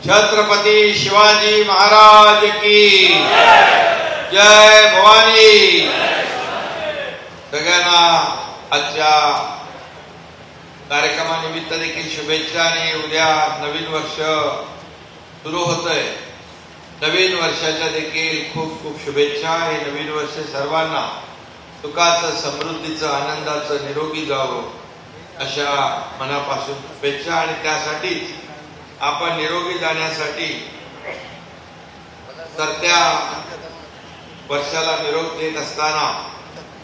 छत्रपती शिवाजी महाराज की जय भवानी। सगळ्यांना आजच्या कार्यक्रमानिमित्त देखील शुभेच्छा। आणि उद्या नवीन वर्ष सुरू होतंय, नवीन वर्षाच्या देखील खूप खूप शुभेच्छा। हे नवीन वर्ष सर्वांना सुखाचं, समृद्धीचं, आनंदाचं, निरोगी जावं अशा मनापासून शुभेच्छा। आणि त्यासाठीच आपण निरोगी जाण्यासाठी सरत्या वर्षाला निरोप देत असताना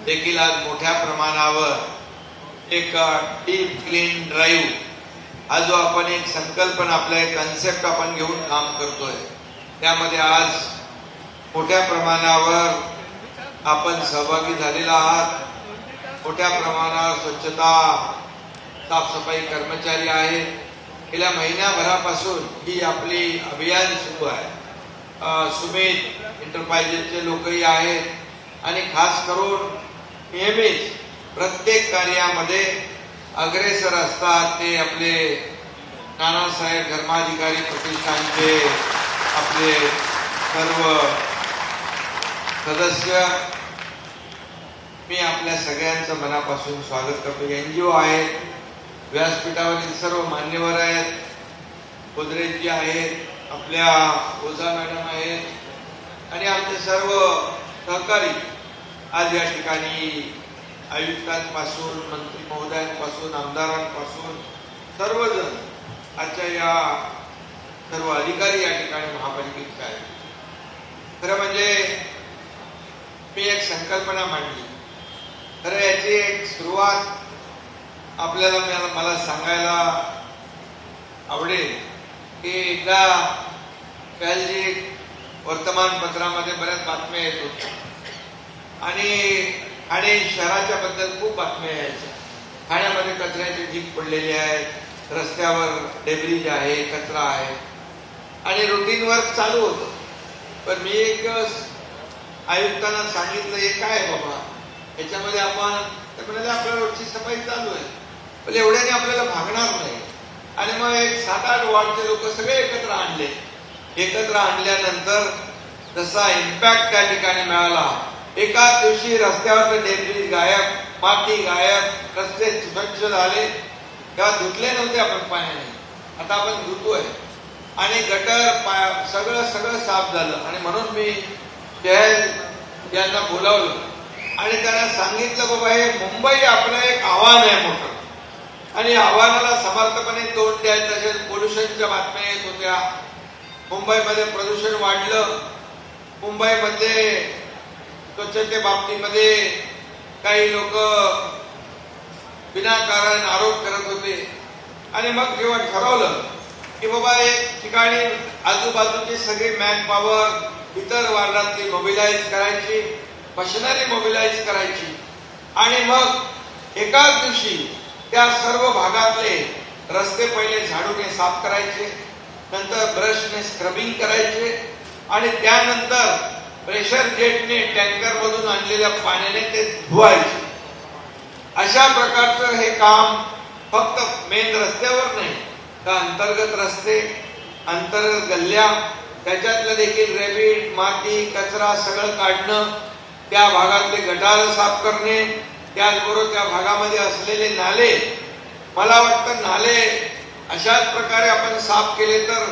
देखील आज मोठ्या प्रमाणावर एक डीप क्लीन ड्राईव्ह हा जो आपण एक संकल्पना, आपला एक कन्सेप्ट आपण घेऊन काम करतोय, त्यामध्ये आज मोठ्या प्रमाणावर आपण सहभागी झालेला आहात। मोठ्या प्रमाणावर स्वच्छता, साफसफाई कर्मचारी आहेत। गेल्या महिन्याभरापासून ही आपली अभियान सुरू आहे। सुमित एंटरप्राइजेसचे लोकही आहेत आणि खास करून नेहमीच प्रत्येक कार्यामध्ये अग्रेसर असतात ते आपले नानासाहेब धर्माधिकारी प्रतिष्ठानचे आपले सर्व सदस्य। मी आपल्या सगळ्यांचं मनापासून स्वागत करतो। एनजीओ आहेत, व्यासपीठावरील सर्व मान्यवर आहेत, गोदरेजी आहेत, आपल्या ओझा मॅडम आहेत आणि आमचे सर्व सहकारी आज या ठिकाणी आयुक्तांपासून, मंत्री महोदयांपासून, आमदारांपासून सर्वजण आजच्या या सर्व अधिकारी या ठिकाणी महापालिकेचे आहेत। खरं म्हणजे मी एक संकल्पना मांडली। खरं याची एक सुरुवात आपल्याला मला सांगायला आवडेल की एकदा कालजी वर्तमानपत्रामध्ये बऱ्याच बातम्या येत होत्या आणि ठाणे शहराच्या बद्दल खूप बातम्या यायच्या। ठाण्यामध्ये कचऱ्याचे ढीग पडलेले आहेत, रस्त्यावर डेब्रिज आहे, कचरा आहे आणि रुटीन वर्क चालू होतं। पण मी एक आयुक्तांना सांगितलं, हे काय बाबा, याच्यामध्ये आपण आपल्या रोजची सफाई चालू आहे, पण एवढ्याने आपल्याला भागणार नाही। आणि मग एक 7-8 वॉर्डचे लोक सगळे एकत्र आणले। एकत्र आणल्यानंतर जसा इम्पॅक्ट त्या ठिकाणी मिळाला, एकाच दिवशी रस्त्यावर डेब्रिज गायब, माती गायब, रस्ते स्वच्छ झाले। तेव्हा धुतले नव्हते आपण पाण्याने, आता आपण धुतोय आणि गटर सगळं साफ झालं। आणि म्हणून मी यांना बोलावलं आणि त्यांना सांगितलं, बाबा हे मुंबई आपलं एक आव्हान आहे मोठं आणि आव्हानाला समर्थपणे तोंड द्यायचं असेल। पोल्युशनच्या बातम्या येत होत्या, मुंबईमध्ये प्रदूषण वाढलं, मुंबईमध्ये स्वच्छते बाबतीमध्ये काही लोक विनाकारण आरोप करत होते। आणि मग जेव्हा ठरवलं की बाबा एक ठिकाणी आजूबाजूची सगळी मॅन पॉवर इतर वार्डातली मोबिलाइज करायची, मशिनरी मोबिलाइज करायची आणि मग एकाच दिवशी त्या सर्व भागातले रस्ते पहिले झाडूने साफ करायचे, नंतर ब्रशने स्क्रबिंग करायचे आणि त्यानंतर प्रेशर जेटने टँकर मधून आणलेल्या पाण्याने ते धुवायचे। अशा प्रकारचं हे काम फक्त मेन रस्त्यावर नाही तर अंतर्गत रस्ते, अंतर्गत गल्ल्या, त्याच्यातलं देखील रेबीट, माती, कचरा सगळं काढणं, त्या भागातले गटार साफ करणे, त्याचबरोबर त्या भागामध्ये असलेले नाले, मला वाटतं नाले अशाच प्रकारे आपण साफ केले तर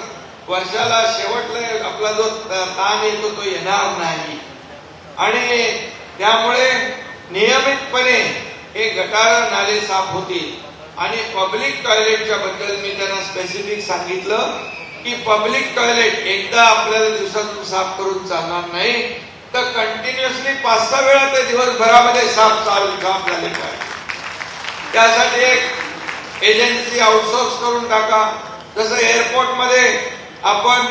वर्षाला शेवटला आपला जो ताण येतो तो येणार नाही। आणि त्यामुळे नियमितपणे हे गटार नाले साफ होतील। आणि पब्लिक टॉयलेटच्या बद्दल मी त्यांना स्पेसिफिक सांगितलं की पब्लिक टॉयलेट एकदा आपल्याला दिवसातून साफ करून चालणार नाही, तर कंटिन्युअसली 5-6 वेळा ते दिवसभरामध्ये साफ झाले पाहिजे। त्यासाठी एक एजन्सी आउटसोर्स करून टाका। जसं एअरपोर्टमध्ये आपण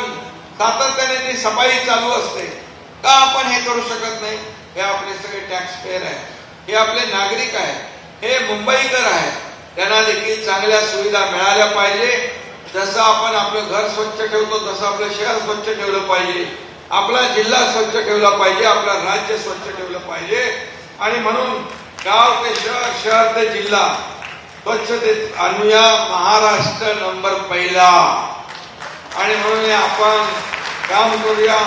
सातत्याने ती सफाई चालू असते, का आपण हे करू शकत नाही? हे आपले सगळे टॅक्स पेयर आहे, हे आपले नागरिक आहे, हे मुंबईकर आहे, त्यांना देखील चांगल्या सुविधा मिळाल्या पाहिजे। जसं आपण आपलं घर स्वच्छ ठेवतो तसं आपलं शहर स्वच्छ ठेवलं पाहिजे, आपला जिल्हा स्वच्छ ठेवला पाहिजे, आपलं राज्य स्वच्छ ठेवलं पाहिजे। आणि म्हणून गाव ते शहर, शहर ते जिल्हा स्वच्छतेत आणूया महाराष्ट्र नंबर 1। आणि म्हणून आपण काम करूया.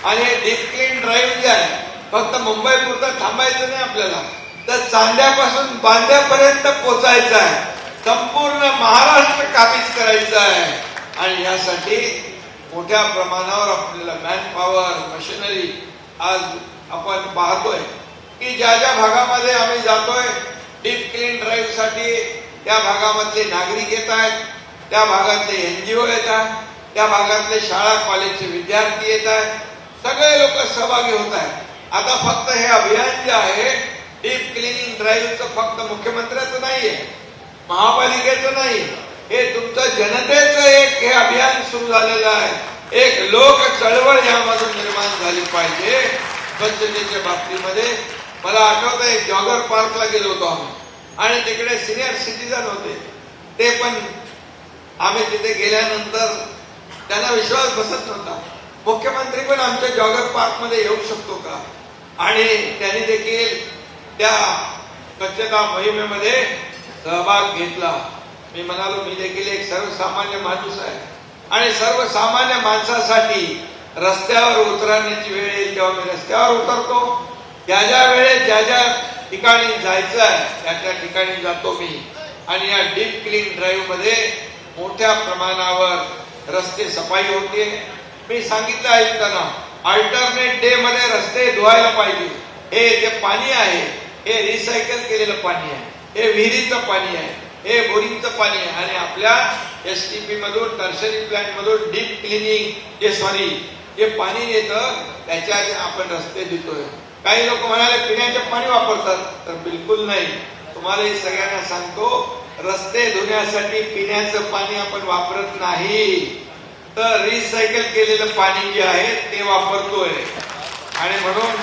आणि डीप क्लीन ड्राईव्ह जे आहे फक्त मुंबई पुरतं थांबायचं नाही आपल्याला, तर चांद्यापासून बांद्यापर्यंत पोचायचं आहे. संपूर्ण महाराष्ट्र काबीज करायचं आहे. आणि यासाठी मोठ्या प्रमाणावर आपल्याला मॅन पॉवर, मशिनरी आज आपण पाहतोय की ज्या ज्या भागामध्ये आम्ही जातोय डीप क्लीन ड्राईव्ह साठी, त्या भागामधले नागरिक येत आहेत, त्या भागातले NGO येतात, त्या भागातले शाळा कॉलेजचे विद्यार्थी येत आहेत, सगळे लोक सहभागी होत आहेत. आता फक्त हे अभियान जे आहे डीप क्लिनिंग ड्राईव्हचं फक्त मुख्यमंत्र्याचं नाहीये, महापालिकेचं नाही, हे तुमचं जनतेचं एक हे अभियान सुरू झालेलं आहे. एक लोक चळवळ यामधून निर्माण झाली पाहिजे स्वच्छतेच्या बाबतीमध्ये. मला आठवत आहे जॉगर पार्कला गेलो होतो आम्ही आणि तिकडे सिनियर सिटीजन होते. ते पण आम्ही तिथे गेल्यानंतर त्यांना विश्वास बसत नव्हता, मुख्यमंत्री पण आमच्या जॉगर पार्क मध्ये येऊ शकतो का. आणि त्यांनी देखील त्या स्वच्छता मोहिमेमध्ये सहभाग घेतला. मी म्हणालो मी देखील एक सर्वसामान्य माणूस आहे आणि सर्वसामान्य माणसासाठी रस्त्यावर उतरण्याची वेळ येईल तेव्हा मी रस्त्यावर उतरतो. ज्या ज्या वेळेस ज्या ज्या ठिकाणी जायचं आहे त्या त्या ठिकाणी जातो मी. आणि या डीप क्लीन ड्राईव्ह मध्ये मोठ्या प्रमाणावर रस्ते सफाई होते. मी सांगितलं आयुक्तांना अल्टरनेट डे मध्ये रस्ते धुवायला पाहिजे. हे जे पाणी आहे हे रिसायकल केलेलं पाणी आहे, हे विहिरीचं पाणी आहे, हे बोरिंगचं पाणी आहे. आणि आपल्या STP मधून टर्शरी प्लांट मधून डीप क्लिनिंग जे पाणी येतं त्याच्या आपण रस्ते धुतोय. काही लोक म्हणाले पिण्याचे पाणी वापरतात, तर बिलकुल नाही. तुम्हाला हे सगळ्यांना सांगतो रस्ते धुण्यासाठी पिण्याचं पाणी आपण वापरत नाही, तर रिसायकल केलेलं पाणी जे आहे ते वापरतोय. आणि म्हणून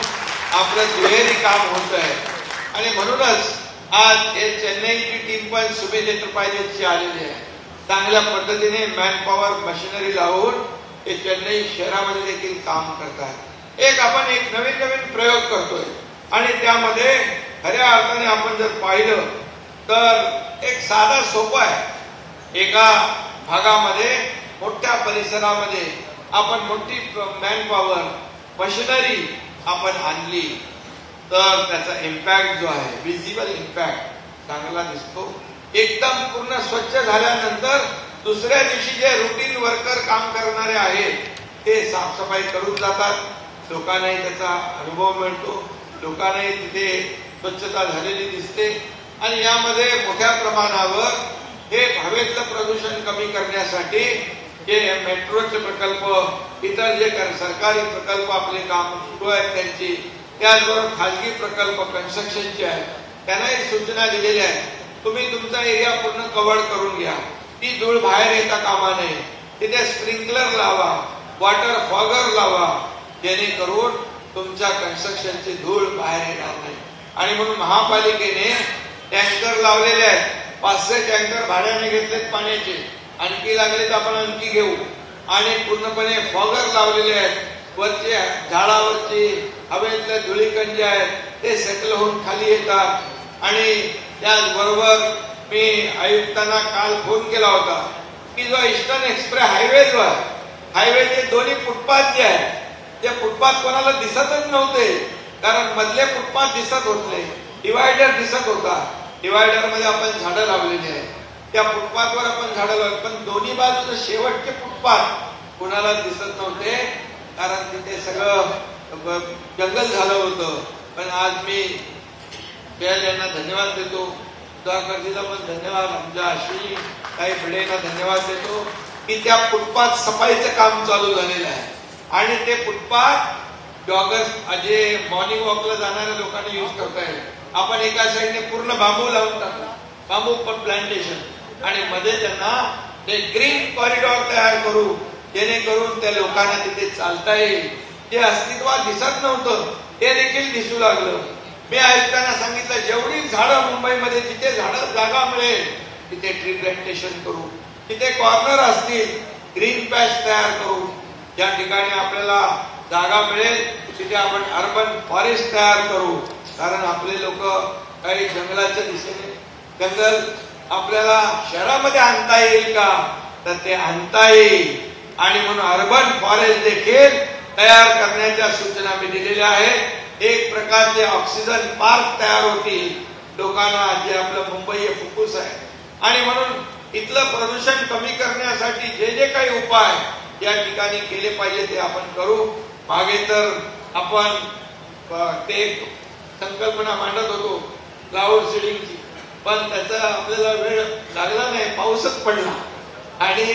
आपलं दुहेरी काम होत आहे. आणि म्हणूनच आज हे चेन्नईची टीम पण सुमेध त्रिपाठीची आलेली आहे. चांगल्या पद्धतीने मॅन पॉवर मशिनरी लावून हे चेन्नई शहरामध्ये देखील काम करतात. आपण एक नवीन प्रयोग करतोय आणि त्यामध्ये खऱ्या अर्थाने आपण जर पाहिलं तर एक साधा सोपा आहे. एका भागामध्ये मोठ्या परिसरामध्ये आपण मोठी मॅन पॉवर मशिनरी आपण आणली तर त्याचा इम्पॅक्ट जो आहे विजिबल इम्पॅक्ट चांगला दिसतो. एकदम पूर्ण स्वच्छ झाल्यानंतर दुसऱ्या दिवशी जे रुटीन वर्कर काम करणारे आहेत ते साफसफाई करून जातात. लोकांनाही त्याचा अनुभव मिळतो, लोकांनाही तिथे स्वच्छता झालेली दिसते. आणि यामध्ये मोठ्या प्रमाणावर हे हवेतलं प्रदूषण कमी करण्यासाठी जे मेट्रोचे प्रकल्प, इतर जे सरकारी प्रकल्प आपले काम सुरू आहेत त्यांची, त्याचबरोबर खाजगी प्रकल्प कन्स्ट्रक्शनचे आहेत, त्यांनाही सूचना दिलेल्या आहेत. तुम्ही तुमचा एरिया पूर्ण कव्हर करून घ्या, ती धूळ बाहेर येता कामा नये. तिथे स्प्रिंकलर लावा, वॉटर फॉगर लावा, जेणेकरून तुमच्या कन्स्ट्रक्शनची धूळ बाहेर येणार नाही. आणि म्हणून महापालिकेने टँकर लावलेले आहेत. 500 टँकर भाड्याने घेतलेत पाण्याचे, आणखी लागले तर आपण आणखी घेऊ. आणि पूर्णपणे फॉगर लावलेले आहेत. वरचे झाडावरची हवेतल्या धुळीकण जे आहेत ते सेटल होऊन खाली येतात. आणि त्याचबरोबर मी आयुक्तांना काल फोन केला होता की जो ईस्टर्न एक्सप्रेस हायवे जो आहे, हायवेचे दोन्ही फुटपाथ जे आहेत ते फुटपाथ कोणाला दिसतच नव्हते, कारण मधले फुटपाथ दिसत होते, डिवायडर दिसत होता. डिवायडर मध्ये आपण झाडं लावलेली आहेत, त्या फुटपाथवर आपण झाडं लावली, पण दोन्ही बाजूचे शेवटचे फुटपाथ कोणाला दिसत नव्हते, कारण तिथे सगळं जंगल झालं होतं. पण आज मी पॅल यांना धन्यवाद देतो, सुधाकरजीला पण धन्यवाद, आमच्या अश्विनी काही भिडेंना धन्यवाद देतो की त्या फुटपाथ सफाईचं काम चालू झालेलं आहे. आणि ते फुटपाथ जॉगर्स जे मॉर्निंग वॉकला जाणाऱ्या लोकांना यूज करता येईल. आपण एका साईडने पूर्ण बांबू लावून टाकला, बांबू प्लांटेशन, आणि मध्ये त्यांना ते ग्रीन कॉरिडॉर तयार करू, जेणेकरून त्या लोकांना तिथे चालता येईल. जे अस्तित्वात दिसत नव्हतं ते देखील दिसू लागलं. मी आयुक्तांना सांगितलं जेवढी झाडं मुंबईमध्ये जिथे झाडं जागा मिळेल तिथे ट्री प्लांटेशन करू, तिथे कॉर्नर असतील ग्रीन पॅच तयार करू, ज्या ठिकाणी आपल्याला जागा मिळेल तिथे आपण अर्बन फॉरेस्ट तयार करू. कारण आपले लोक काही जंगलाच्या दिशेने, जंगल आपल्याला शहरामध्ये आणता येईल का, तर ते आणता येईल. आणि म्हणून अर्बन फॉरेस्ट देखील तयार करण्याच्या सूचना मी दिलेल्या आहेत. एक प्रकारचे ऑक्सिजन पार्क तयार होतील लोकांना, जे आपलं मुंबई हे फुफ्फुस आहे. आणि म्हणून इथलं प्रदूषण कमी करण्यासाठी जे जे काही उपाय या ठिकाणी केले पाहिजे ते आपण करू. मागे तर आपण ते संकल्पना मांडत होतो क्लाउड सीडिंगची, पण त्याचा आपल्याला वेळ लागला नाही, पाऊसच पडला. आणि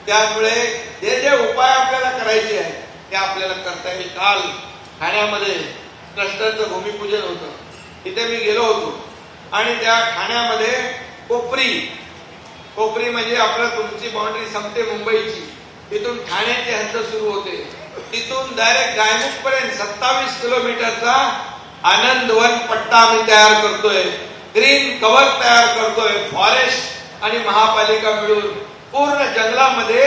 त्यामुळे जे जे उपाय आपल्याला करायचे आहेत ते आपल्याला करता येईल. काल ठाण्यामध्ये क्लस्टरचं भूमिपूजन होतं, तिथे मी गेलो होतो. आणि त्या ठाण्यामध्ये कोपरी म्हणजे आपलं तुमची बाउंड्री संपते मुंबईची, तिथून ठाण्याची हद्द सुरू होते, तिथून डायरेक्ट गायमुख पर्यंत 27 किलोमीटरचा आनंदवन पट्टा आम्ही तयार करतोय, ग्रीन कव्हर तयार करतोय. फॉरेस्ट आणि महापालिका मिळून पूर्ण जंगलामध्ये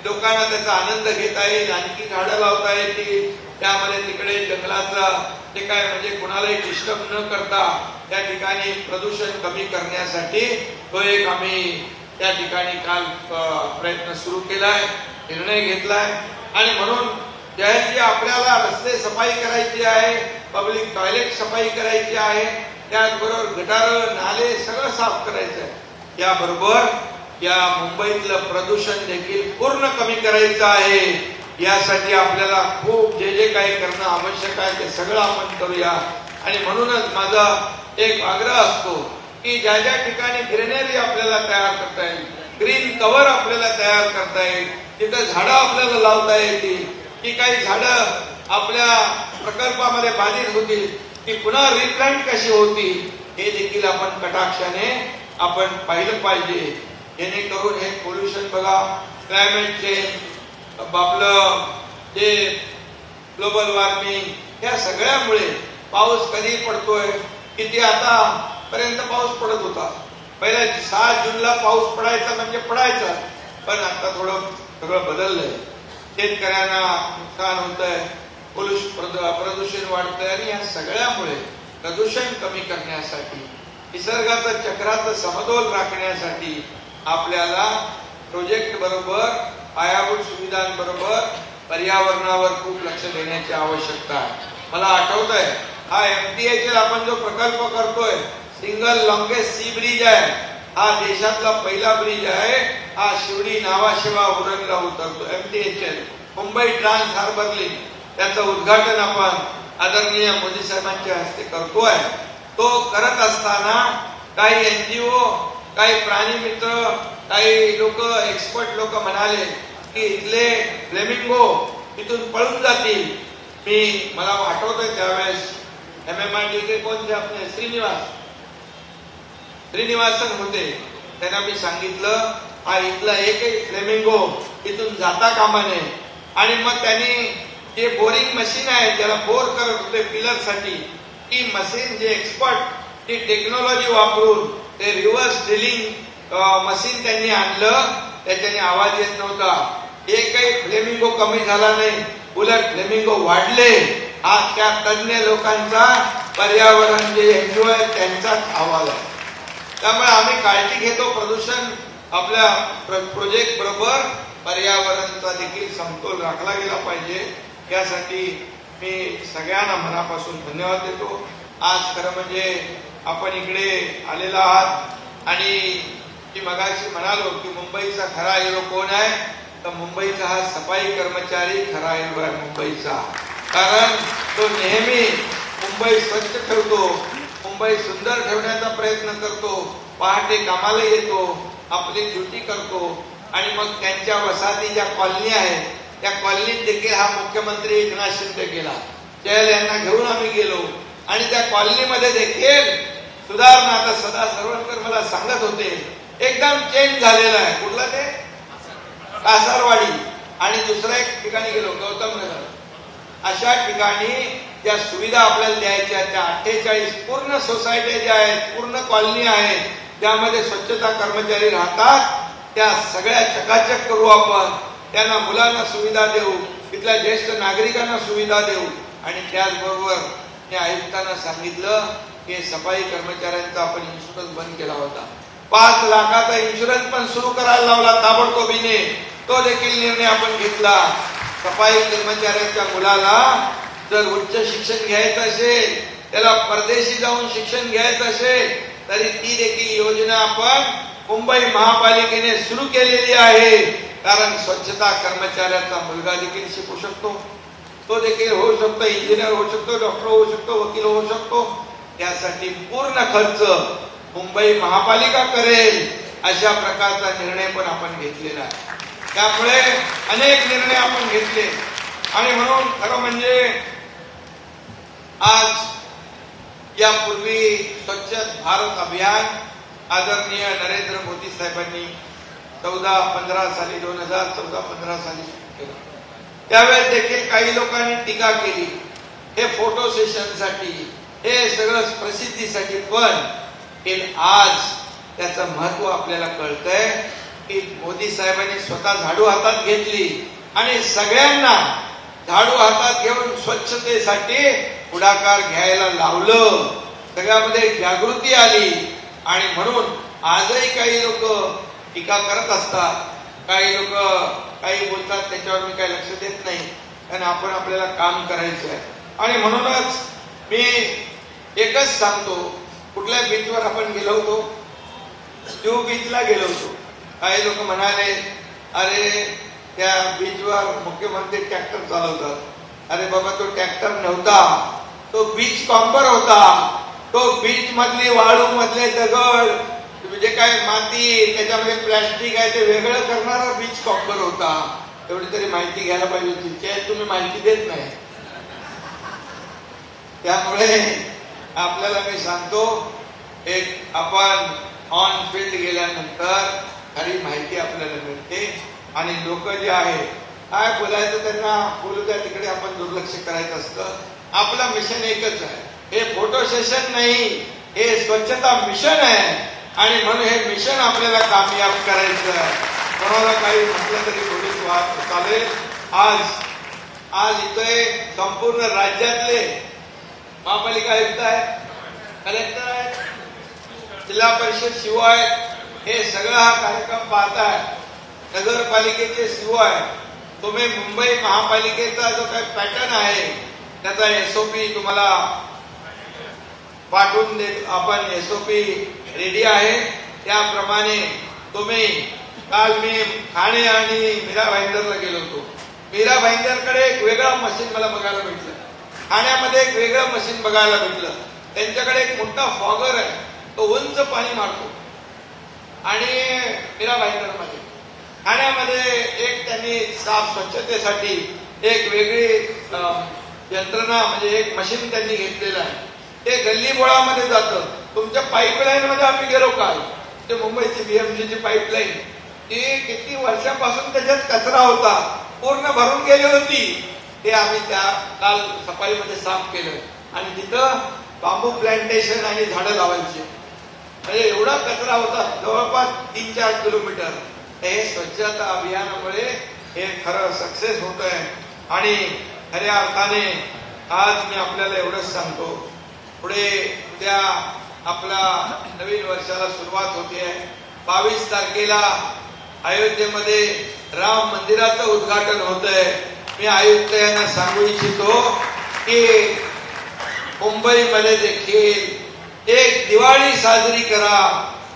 लोकांना त्याचा आनंद घेता येईल, आणखी झाडं लावता येतील. त्यामध्ये तिकडे जंगलाचं जे काय म्हणजे कोणालाही डिस्टर्ब न करता त्या ठिकाणी प्रदूषण कमी करण्यासाठी तो एक आम्ही त्या ठिकाणी काल प्रयत्न सुरू केलाय, निर्णय घेतलाय. आणि म्हणून ज्या आपल्याला रस्ते सफाई करायची आहे, पब्लिक टॉयलेट सफाई करायची आहे, त्याचबरोबर गटार नाले सगळं साफ करायचं आहे. याबरोबर या मुंबईतलं प्रदूषण देखील पूर्ण कमी करायचं आहे. यासाठी आपल्याला खूप जे जे काही करणं आवश्यक आहे ते सगळं आपण करूया. आणि म्हणूनच माझा एक आग्रह असतो की ज्या ज्या ठिकाणी ग्रीनरी आपल्याला तयार करता येईल, ग्रीन कव्हर आपल्याला तयार करता येईल, तिथं झाडं आपल्याला लावता येतील, की काही झाडं आपल्या प्रकल्पामध्ये बाधित होतील ती पुन्हा रिप्लांट कशी होतील हे देखील आपण कटाक्षाने आपण पाहिलं पाहिजे. जेणेकरून हे पोल्युशन बघा, क्लायमेट चेंज, आपलं जे ग्लोबल वॉर्मिंग, या सगळ्यामुळे पाऊस कधी पडतोय, किती आता पर्यंत पाऊस पडत होता. पहिल्या 6 जूनला पाऊस पडायचा म्हणजे पडायचा, पण आता थोडं सगळं बदललंय. शेतकऱ्यांना नुकसान होतंय, प्रदूषण वाढतंय. आणि या सगळ्यामुळे प्रदूषण कमी करण्यासाठी, निसर्गाचं चक्राचं समतोल राखण्यासाठी आपल्याला प्रोजेक्ट बरोबर, पायाभूत सुविधांबरोबर पर्यावरणावर खूप लक्ष देण्याची आवश्यकता आहे. मला आठवतंय हा MTHL आपण जो प्रकल्प करतोय, सिंगल लॉंगेस्ट सी ब्रिज आहे, हा देशातला पहिला ब्रिज आहे. हा शिवडी नावाशिवा उरणला उतरतो. MTHL Mumbai trans harbour link, त्याचं उद्घाटन आपण आदरणीय मोदी साहेबांच्या हस्ते करतोय. तो करत असताना काही NGO, काही प्राणी मित्र, काही लोक, एक्सपर्ट लोक म्हणाले की इथले फ्लेमिंगो इथून पळून जातील. मला आठवतंय त्यावेळेस MMRDK कोणते आपले श्रीनिवासन होते, त्यांना मी सांगितलं हा इथला एकही फ्लेमिंगो इथून जाता कामा नये. आणि मग त्यांनी जे बोरिंग मशीन आहे त्याला बोर करत होते पिलर साठी, ती मशीन जे एक्सपर्ट ती टेक्नॉलॉजी वापरून ते रिव्हर्स ड्रिलिंग मशीन त्यांनी आणलं, त्याच्याने आवाज येत नव्हता. एकही फ्लेमिंगो कमी झाला नाही, उलट फ्लेमिंगो वाढले. हा त्या तज्ञ लोकांचा, पर्यावरण जे NGO आहे त्यांचाच अहवाल आहे. त्यामुळे आम्ही काळजी घेतो. प्रदूषण आपल्या प्रोजेक्ट बरोबर पर्यावरणाचा देखील समतोल राखला गेला पाहिजे. यासाठी मी सगळ्यांना मनापासून धन्यवाद देतो. आज खरं म्हणजे आपण इकडे आलेला आहात आणि मी मगाशी म्हणालो की मुंबईचा खरा हिरो कोण आहे, तर मुंबईचा हा सफाई कर्मचारी खरा हिरो आहे मुंबईचा. कारण तो नेहमी मुंबई स्वच्छ ठेवतो, मुंबई सुंदर ठेवण्याचा प्रयत्न करतो, पहाटे कामाला येतो, आपली ड्युटी करतो. आणि मग त्यांच्या वसाहती ज्या कॉलनी आहेत त्या कॉलनीत देखील हा मुख्यमंत्री एकनाथ शिंदे गेला. जयल यांना घेऊन आम्ही गेलो आणि त्या कॉलनीमध्ये देखील सुधारणा. आता सदा सरवणकर मला सांगत होते एकदम चेंज झालेला आहे. कुठला ते कासारवाडी आणि दुसऱ्या एक ठिकाणी गेलो गौतम नगर. अशा ठिकाणी ज्या सुविधा आपल्याला द्यायच्या त्या 48 पूर्ण सोसायटी ज्या आहेत, पूर्ण कॉलनी आहेत, ज्यामध्ये स्वच्छता कर्मचारी राहतात, त्या सगळ्या चकाचक करू आपण. त्यांना मुलांना सुविधा देऊ, तिथल्या ज्येष्ठ नागरिकांना सुविधा देऊ. आणि त्याचबरोबर मी आयुक्तांना सांगितलं की सफाई कर्मचाऱ्यांचा आपण इन्शुरन्स बंद केला होता. 5 लाखाचा इन्शुरन्स पण सुरू करायला लावला ताबडतोबीने. तो देखील निर्णय आपण घेतला. सफाई कर्मचाऱ्याच्या मुलाला जर उच्च शिक्षण घ्यायचं असेल, त्याला परदेशी जाऊन शिक्षण घ्यायचं असेल, तरी ती देखील योजना आपण मुंबई महापालिकेने सुरू केलेली आहे. कारण स्वच्छता कर्मचाऱ्याचा मुलगा देखील शिकू शकतो, तो देखील होऊ शकतो, इंजिनियर होऊ शकतो, डॉक्टर होऊ शकतो, वकील होऊ शकतो. त्यासाठी पूर्ण खर्च मुंबई महापालिका करेल अशा प्रकारचा निर्णय पण आपण घेतलेला आहे. त्यामुळे अनेक निर्णय आपण घेतले. आणि म्हणून खरं म्हणजे आज यापूर्वी स्वच्छ भारत अभियान आदरणीय नरेंद्र मोदी साहेबांनी 2014 साली 2014-15 साली सुरू केलं. त्यावेळेस देखील काही लोकांनी टीका केली, हे फोटो सेशनसाठी, हे सगळं प्रसिद्धीसाठी. पण आज त्याचं महत्व आपल्याला कळतंय की मोदी साहेबांनी स्वतः झाडू हातात घेतली आणि सगळ्यांना झाडू हातात घेऊन स्वच्छतेसाठी पुढाकार घ्यायला लावलं. सगळ्यामध्ये जागृती आली. आणि म्हणून आजही काही लोक टीका करत असतात, काही लोक काही बोलतात, त्याच्यावर मी काही लक्ष देत नाही, कारण आपण आपल्याला काम करायचं आहे. आणि म्हणूनच मी एकच सांगतो, कुठल्या बीचवर आपण गेलो होतो, जुहू बीचला गेलो होतो. काही लोक म्हणाले, अरे त्या बीचवर मुख्यमंत्री ट्रॅक्टर चालवतात. अरे बाबा, तो ट्रॅक्टर नव्हता, तो बीच कॉम्पर होता. तो बीच मधली वाळू मधले दगड, जे काय माती, त्याच्यामध्ये प्लॅस्टिक आहे, ते वेगळं करणारा बीच कॉम्पर होता. एवढी तरी माहिती घ्यायला पाहिजे होती. तुम्ही माहिती देत नाही. त्यामुळे आपल्याला मी सांगतो, एक आपण ऑन फील्ड गेल्यानंतर खरी माहिती आपल्याला मिळते. आणि लोक जे आहे काय बोलायचं त्यांना बोलू द्या, तिकडे आपण दुर्लक्ष करायचं असतं. आपलं मिशन एकच आहे, हे फोटो सेशन नाही, हे स्वच्छता मिशन आहे. आणि म्हणून हे मिशन आपल्याला कामयाब करायचं आहे. कोणाला काही म्हटलं तरी थोडीच वाद चालेल. आज इथे संपूर्ण राज्यातले महापालिका आयुक्त आहेत, कलेक्टर आहेत, जिल्हा परिषद सीओ आहेत, हे सगळा हा कार्यक्रम पाहताय. नगरपालिकेचे सीओ आहे. तुम्ही मुंबई महापालिकेचा जो काही पॅटर्न आहे त्याचा एसओपी तुम्हाला पाठवून देत. आपण एसओपी रेडी आहे, त्याप्रमाणे तुम्ही. काल मी ठाणे आणि मीरा भाईंदरला गेलो होतो. मीरा भाईंदरकडे एक वेगळं मशीन मला बघायला भेटलं, ठाण्यामध्ये एक वेगळं मशीन बघायला भेटलं. त्यांच्याकडे एक मोठा फॉगर आहे, तो उंच पाणी मारतो. आणि मीरा भाईंदरमध्ये ठाण्यामध्ये एक त्यांनी साफ स्वच्छतेसाठी एक वेगळी यंत्रणा, म्हणजे एक मशीन त्यांनी घेतलेलं आहे. ते गल्ली बोळामध्ये जातं. तुमच्या पाईपलाईन मध्ये आम्ही गेलो काल, ते मुंबईची बीएमसीची पाईपलाईन, ती किती वर्षापासून त्याच्यात कचरा होता, पूर्ण भरून गेली होती. ते आम्ही त्या काल सफाईमध्ये साफ केलं. आणि तिथं बांबू प्लांटेशन आणि झाडं लावायची. म्हणजे एवढा कचरा होता, जवळपास 3-4 किलोमीटर. हे स्वच्छता अभियानामुळे हे खरं सक्सेस होत आहे. आणि खऱ्या अर्थाने आज मी आपल्याला एवढंच सांगतो, पुढे उद्या आपला नवीन वर्षाला सुरुवात होते. 22 तारखेला अयोध्येमध्ये राम मंदिराचं उद्घाटन होत आहे. मी आयुक्त यांना सांगू इच्छितो की मुंबईमध्ये देखील एक दिवाळी साजरी करा.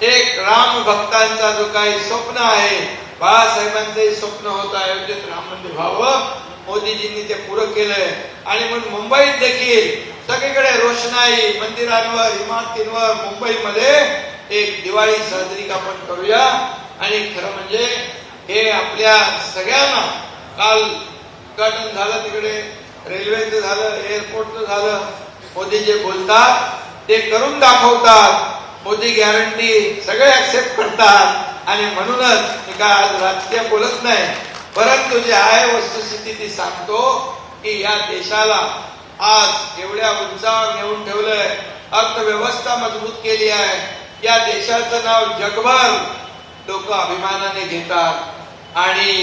एक राम भक्तांचा जो काही स्वप्न आहे, बाळासाहेबांचंही स्वप्न होतं अयोध्येत राम मंदिर व्हावं, मोदीजींनी ते पुरं केलंय. आणि म्हणून मुंबईत देखील सगळीकडे रोषणाई, मंदिरांवर, इमारतींवर मुंबईमध्ये एक दिवाळी साजरी आपण करूया. आणि खरं म्हणजे हे आपल्या सगळ्यांना, काल उद्घाटन झालं, तिकडे रेल्वेचं झालं, एअरपोर्टचं झालं. मोदी जे बोलतात ते करून दाखवतात. मोदी गॅरंटी सगळे ऍक्सेप्ट करतात. आणि म्हणूनच मी काय आज राजकीय बोलत नाही, परंतु जे आहे वस्तुस्थिती ती सांगतो की या देशाला आज एवढ्या उंचावर नेऊन ठेवलंय, अर्थव्यवस्था मजबूत केली आहे. या देशाचं नाव जगभर लोक अभिमानाने घेतात. आणि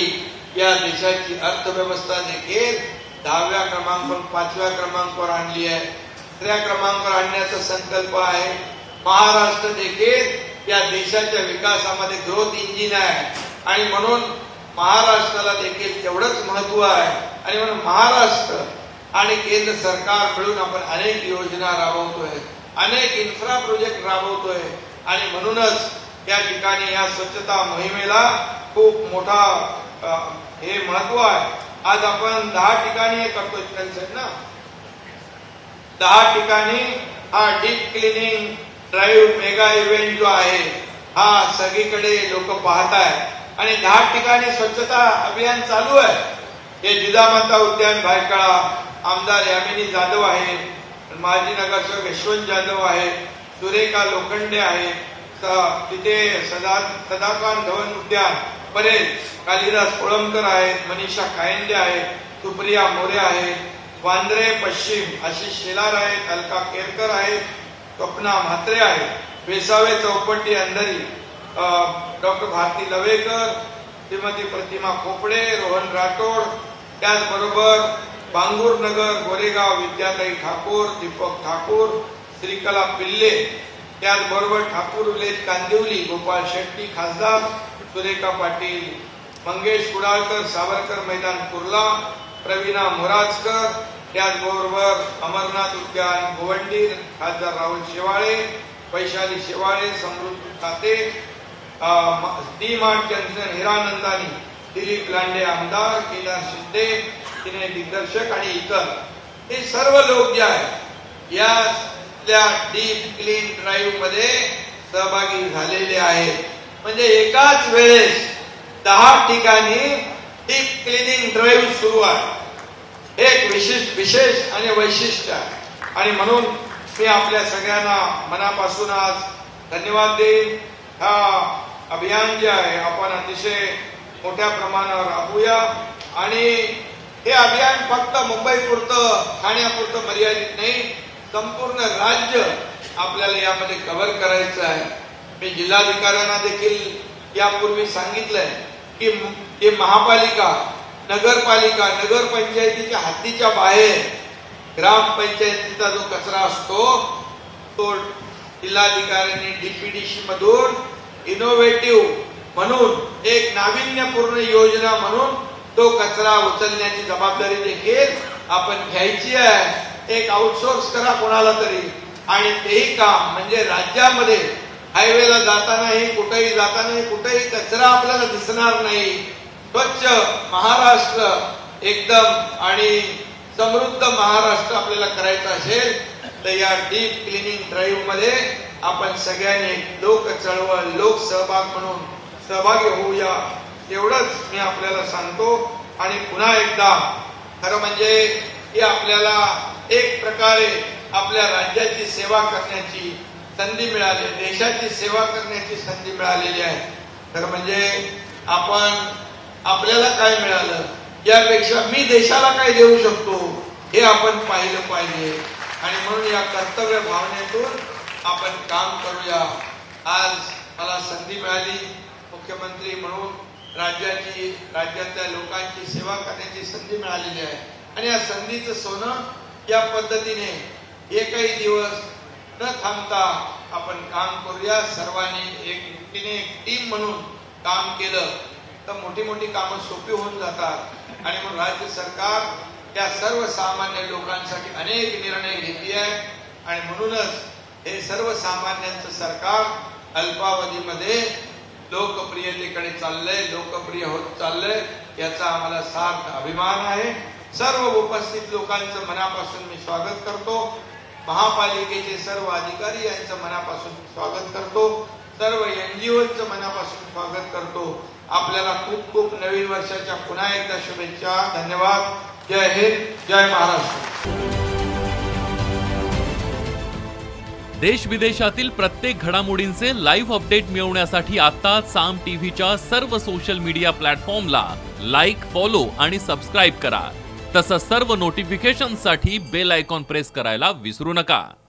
या देशाची अर्थव्यवस्था देखील 10व्या क्रमांकावर 5व्या क्रमांकावर आणली आहे. 3ऱ्या क्रमांकावर आणण्याचा संकल्प आहे. महाराष्ट्र देखील या देशाच्या विकासामध्ये ग्रोथ इंजिन आहे. आणि म्हणून महाराष्ट्राला देखील तेवढंच महत्व आहे आणि म्हणून महाराष्ट्र आणि केंद्र सरकार मिळून आपण अनेक योजना राबवतोय, अनेक इन्फ्रा प्रोजेक्ट राबवतोय आणि म्हणूनच या ठिकाणी या स्वच्छता मोहिमेला खूप मोठा हे महत्व आहे. आज आपण 10 ठिकाणी हे करतोय ना, 10 ठिकाणी हा deep cleaning drive mega event जो आहे हा सगळीकडे लोक पाहत आहेत आणि 10 ठिकाणी स्वच्छता अभियान चालू आहे. हे जिजामाता उद्यान भायखळा, आमदार यामिनी जाधव आहे, माजी नगरसेवक यशवंत जाधव आहे, सुरेखा लोखंडे आहे, तिथे सदाकांत धवन उद्यान परेल, कालिदास कोळंबकर आहेत, मनीषा कायंदे आहेत, सुप्रिया मोरे आहेत, वांद्रे पश्चिम आशिष शेलार आहेत, अलका केरकर आहेत, स्वप्ना म्हात्रे आहेत, वेसावे चौपट्टी अंधरी डॉक्टर भारती लवेकर, श्रीमती प्रतिमा खोपडे, रोहन राठोड, त्याचबरोबर बांगूर नगर गोरेगाव विद्याताई ठाकूर, दीपक ठाकूर, श्रीकला पिल्ले, त्याचबरोबर ठाकूर विलेज कांदिवली गोपाळ शेट्टी खासदार, सुरेखा पाटील, मंगेश कुडाळकर सावरकर मैदान कुर्ला, प्रवीणा मोराजकर, त्याचबरोबर अमरनाथ उद्यान गोवंडी खासदार राहुल शेवाळे, वैशाली शेवाळे, समृद्धी खाते, D mart junction Hiranandani, Dilip Lande आमदार, केदार शिंदे तिने दिग्दर्शक आणि इतर हे सर्व लोक जे आहेत या डीप क्लीन ड्राईव्ह मध्ये सहभागी झालेले आहेत. म्हणजे एकाच वेळेस 10 ठिकाणी डीप क्लिनिंग ड्राईव्ह सुरू आहे. एक विशेष आणि वैशिष्ट्य आहे आणि म्हणून मी आपल्या सगळ्यांना मनापासून आज धन्यवाद देईन. हा अभियान जे आहे आपण अतिशय मोठ्या प्रमाणावर राबवूया आणि हे अभियान फक्त मुंबईपुरतं ठाण्यापुरतं मर्यादित नाही, संपूर्ण राज्य आपल्याला यामध्ये कव्हर करायचं आहे. मी जिल्हाधिकाऱ्यांना देखील यापूर्वी सांगितलंय की महापालिका, नगरपालिका, नगरपंचायतीच्या हद्दीच्या बाहेर ग्रामपंचायतीचा जो कचरा असतो तो जिल्हाधिकाऱ्यांनी डीपीडीसी मधून इनोव्हेटिव्ह म्हणून एक नाविन्यपूर्ण योजना म्हणून तो कचरा उचलण्याची जबाबदारी देखील आपण घ्यायची आहे. एक आउटसोर्स करा कोणाला तरी आणि तेही काम म्हणजे राज्यामध्ये हायवेला जातानाही कुठेही जातानाही कुठेही कचरा आपल्याला दिसणार नाही. स्वच्छ महाराष्ट्र एकदम आणि समृद्ध महाराष्ट्र आपल्याला करायचं असेल तर या डीप क्लिनिंग ड्राईव्ह मध्ये आपण सगळ्यांनी लोक चळवळ, लोक सहभाग म्हणून सहभागी होऊया एवढंच मी आपल्याला सांगतो. आणि पुन्हा एकदा खरं म्हणजे हे आपल्याला एक प्रकारे आपल्या राज्याची सेवा करण्याची संधी मिळाली, देशाची सेवा करण्याची संधी मिळालेली आहे. खरं म्हणजे आपल्याला काय मिळालं यापेक्षा मी देशाला काय देऊ शकतो हे आपण पाहिलं पाहिजे आणि म्हणून या कर्तव्य भावनेतून आपण काम करूया. आज मला संधी मिळाली मुख्यमंत्री म्हणून राज्यातल्या लोकांची सेवा करण्याची संधी मिळालेली आहे आणि या संधीचं सोनं या पद्धतीने एकही दिवस न थांबता आपण काम करूया. सर्वांनी एक टीम म्हणून काम केलं तर मोठी मोठी कामं सोपी होऊन जातात आणि म्हणून राज्य सरकार या सर्वसामान्य लोकांसाठी अनेक निर्णय घेतले आहे आणि म्हणूनच हे सर्वसामान्यांचं सरकार अल्पावधीमध्ये लोकप्रियतेकडे चाललंय, लोकप्रिय होत चाललंय याचा आम्हाला सार्थ अभिमान आहे. सर्व उपस्थित लोकांचं मनापासून मी स्वागत करतो. महापालिकेचे सर्व अधिकारी यांचं मनापासून स्वागत करतो. सर्व एनजीओचं मनापासून स्वागत करतो. आपल्याला खूप खूप नवीन वर्षाच्या पुन्हा एकदा शुभेच्छा. धन्यवाद. जय हिंद, जय महाराष्ट्र. देश विदेशातील प्रत्येक घडामोडींचे लाईव्ह अपडेट मिळवण्यासाठी आता साम टीव्हीच्या सर्व सोशल मीडिया प्लॅटफॉर्मला लाईक, फॉलो आणि सबस्क्राईब करा. तसंच सर्व नोटिफिकेशनसाठी बेल आयकॉन प्रेस करायला विसरू नका.